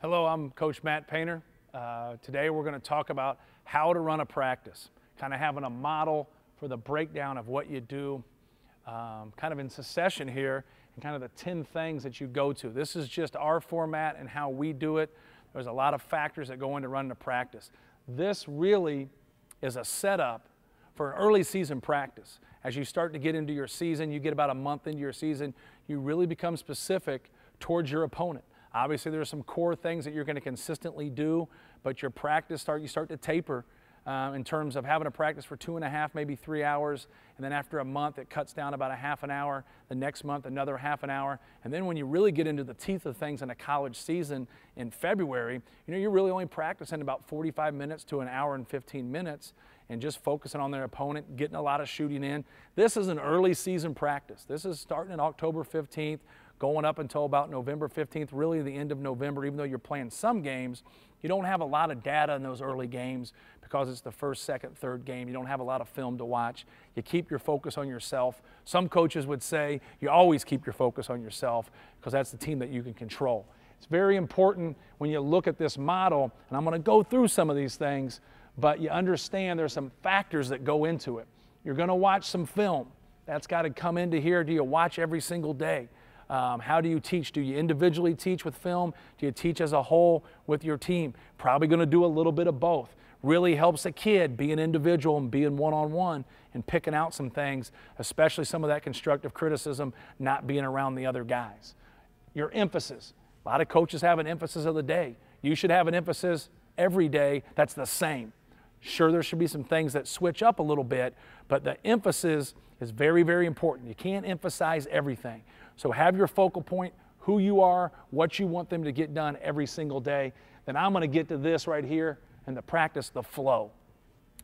Hello, I'm Coach Matt Painter. Today we're going to talk about how to run a practice, kind of having a model for the breakdown of what you do, kind of in succession here, and kind of the 10 things that you go to. This is just our format and how we do it. There's a lot of factors that go into running a practice. This really is a setup for an early season practice. As you start to get into your season, you get about a month into your season, you really become specific towards your opponent. Obviously, there are some core things that you're going to consistently do, but your practice you start to taper in terms of having a practice for 2.5, maybe 3 hours, and then after a month, it cuts down about a half an hour. The next month, another half an hour, and then when you really get into the teeth of things in a college season in February, you're really only practicing about 45 minutes to an hour and 15 minutes, and just focusing on their opponent, getting a lot of shooting in. This is an early season practice. This is starting on October 15th. Going up until about November 15th, really the end of November. Even though you're playing some games, you don't have a lot of data in those early games because it's the first, second, third game. You don't have a lot of film to watch. You keep your focus on yourself. Some coaches would say you always keep your focus on yourself because that's the team that you can control. It's very important when you look at this model, and I'm going to go through some of these things, but you understand there's some factors that go into it. You're going to watch some film. That's got to come into here. Do you watch every single day? How do you teach? Do you individually teach with film? Do you teach as a whole with your team? Probably going to do a little bit of both. Really helps a kid be an individual and being one-on-one and picking out some things, especially some of that constructive criticism, not being around the other guys. Your emphasis. A lot of coaches have an emphasis of the day. You should have an emphasis every day that's the same. Sure, there should be some things that switch up a little bit, but the emphasis is very, very important. You can't emphasize everything. So have your focal point, who you are, what you want them to get done every single day. Then I'm going to get to this right here and the practice, the flow.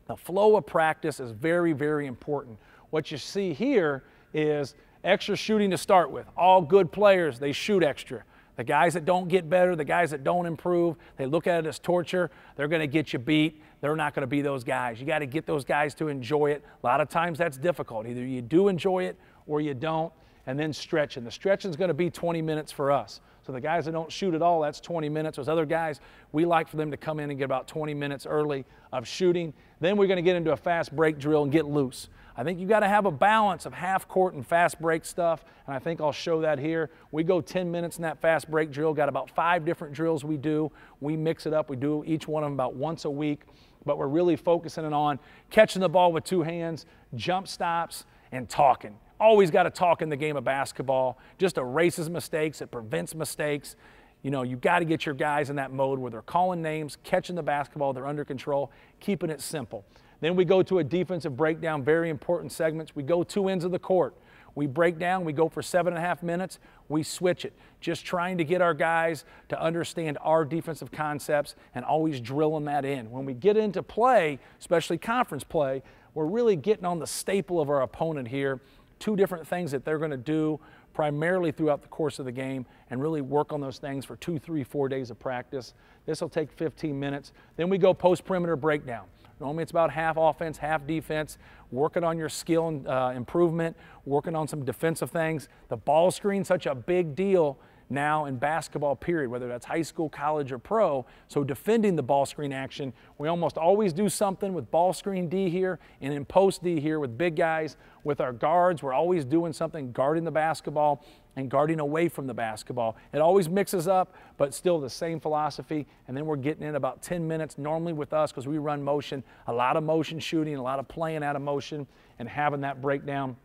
The flow of practice is very, very important. What you see here is extra shooting to start with. All good players, they shoot extra. The guys that don't get better, the guys that don't improve, they look at it as torture. They're going to get you beat. They're not going to be those guys. You got to get those guys to enjoy it. A lot of times that's difficult. Either you do enjoy it or you don't. And then stretching. The stretching is going to be 20 minutes for us. So the guys that don't shoot at all, that's 20 minutes. Those other guys, we like for them to come in and get about 20 minutes early of shooting. Then we're going to get into a fast break drill and get loose. I think you got to have a balance of half court and fast break stuff, and I think I'll show that here. We go 10 minutes in that fast break drill, got about 5 different drills we do. We mix it up. We do each one of them about once a week, but we're really focusing it on catching the ball with 2 hands, jump stops, and talking. Always got to talk in the game of basketball. Just erases mistakes. It prevents mistakes. You've got to get your guys in that mode where they're calling names, catching the basketball, they're under control, keeping it simple. Then we go to a defensive breakdown, very important segments. We go 2 ends of the court. We break down, we go for 7.5 minutes, we switch it. Just trying to get our guys to understand our defensive concepts and always drilling that in. When we get into play, especially conference play, we're really getting on the staple of our opponent here. 2 different things that they're going to do primarily throughout the course of the game and really work on those things for 2, 3, 4 days of practice. This will take 15 minutes. Then we go post-perimeter breakdown. Normally it's about half offense, half defense, working on your skill and improvement, working on some defensive things. The ball screen, such a big deal now in basketball period, whether that's high school, college, or pro. So defending the ball screen action, we almost always do something with ball screen D here and in post D here with big guys. With our guards, we're always doing something guarding the basketball and guarding away from the basketball. It always mixes up, but still the same philosophy. And then we're getting in about 10 minutes normally with us because we run motion, a lot of motion shooting, a lot of playing out of motion and having that breakdown.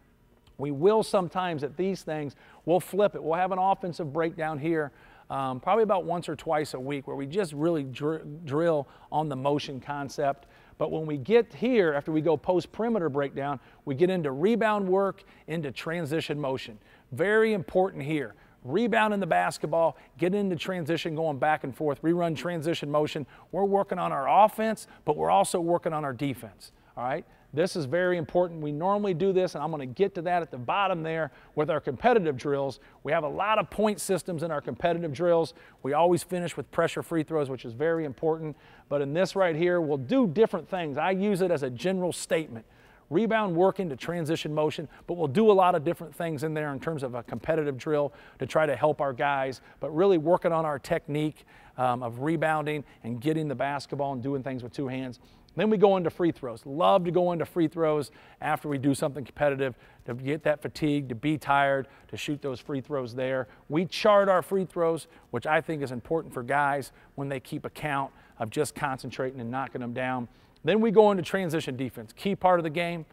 We will sometimes at these things, we'll flip it. We'll have an offensive breakdown here probably about once or twice a week where we just really drill on the motion concept. But when we get here, after we go post-perimeter breakdown, we get into rebound work, into transition motion. Very important here. Rebound in the basketball, get into transition going back and forth. We run transition motion. We're working on our offense, but we're also working on our defense. All right? This is very important. We normally do this, and I'm going to get to that at the bottom there with our competitive drills. We have a lot of point systems in our competitive drills. We always finish with pressure free throws, which is very important. But in this right here, we'll do different things. I use it as a general statement. Rebound work into transition motion, but we'll do a lot of different things in there in terms of a competitive drill to try to help our guys, but really working on our technique of rebounding and getting the basketball and doing things with two hands. Then we go into free throws. Love to go into free throws after we do something competitive to get that fatigue, to be tired, to shoot those free throws there. We chart our free throws, which I think is important for guys when they keep account of just concentrating and knocking them down. Then we go into transition defense, key part of the game.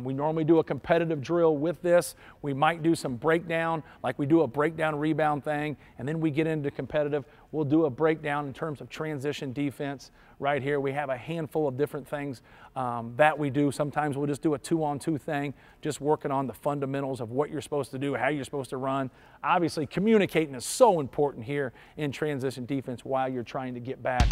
We normally do a competitive drill with this. We might do some breakdown, like we do a breakdown rebound thing, and then we get into competitive. We'll do a breakdown in terms of transition defense. Right here, we have a handful of different things that we do. Sometimes we'll just do a 2-on-2 thing, just working on the fundamentals of what you're supposed to do, how you're supposed to run. Obviously, communicating is so important here in transition defense while you're trying to get back.